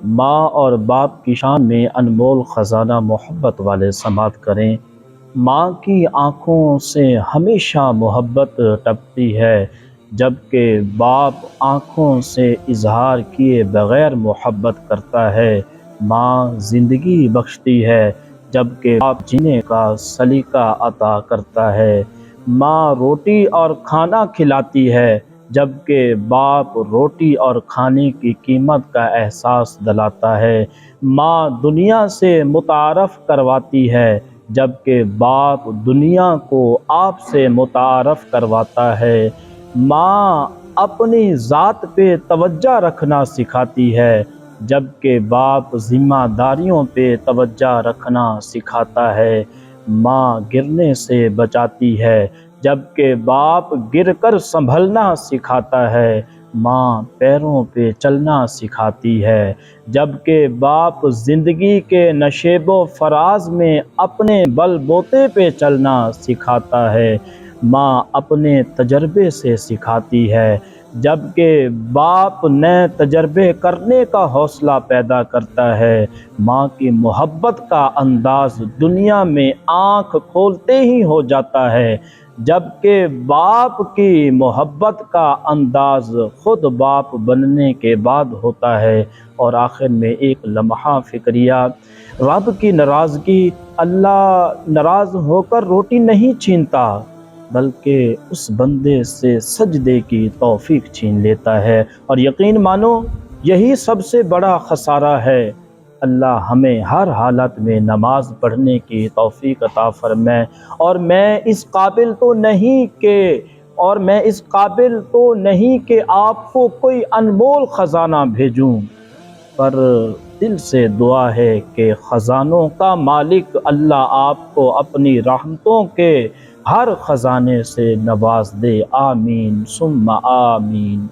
ماں اور باپ کی شان میں انمول خزانہ محبت والے سماعت کریں۔ ماں کی آنکھوں سے ہمیشہ محبت ٹپکتی ہے، جبکہ باپ آنکھوں سے اظہار کیے بغیر محبت کرتا ہے۔ ماں زندگی بخشتی ہے، جبکہ باپ جینے کا سلیقہ عطا کرتا ہے۔ ماں روٹی اور کھانا کھلاتی ہے، جبکہ باپ روٹی اور کھانے کی قیمت کا احساس دلاتا ہے۔ ماں دنیا سے متعارف کرواتی ہے، جبکہ باپ دنیا کو آپ سے متعارف کرواتا ہے۔ ماں اپنی ذات پہ توجہ رکھنا سکھاتی ہے، جبکہ باپ ذمہ داریوں پہ توجہ رکھنا سکھاتا ہے۔ ماں گرنے سے بچاتی ہے، جبکہ باپ گر کر سنبھلنا سکھاتا ہے۔ ماں پیروں پہ چلنا سکھاتی ہے، جبکہ باپ زندگی کے نشیب و فراز میں اپنے بل بوتے پہ چلنا سکھاتا ہے۔ ماں اپنے تجربے سے سکھاتی ہے، جبکہ باپ نئے تجربے کرنے کا حوصلہ پیدا کرتا ہے۔ ماں کی محبت کا انداز دنیا میں آنکھ کھولتے ہی ہو جاتا ہے، جبکہ باپ کی محبت کا انداز خود باپ بننے کے بعد ہوتا ہے۔ اور آخر میں ایک لمحہ فکریہ، رب کی ناراضگی، اللہ ناراض ہو کر روٹی نہیں چھینتا، بلکہ اس بندے سے سجدے کی توفیق چھین لیتا ہے۔ اور یقین مانو یہی سب سے بڑا خسارہ ہے۔ اللہ ہمیں ہر حالت میں نماز پڑھنے کی توفیق عطا فرمائے۔ اور میں اس قابل تو نہیں کہ آپ کو کوئی انمول خزانہ بھیجوں، پر دل سے دعا ہے کہ خزانوں کا مالک اللہ آپ کو اپنی رحمتوں کے ہر خزانے سے نواز دے۔ آمین ثم آمین۔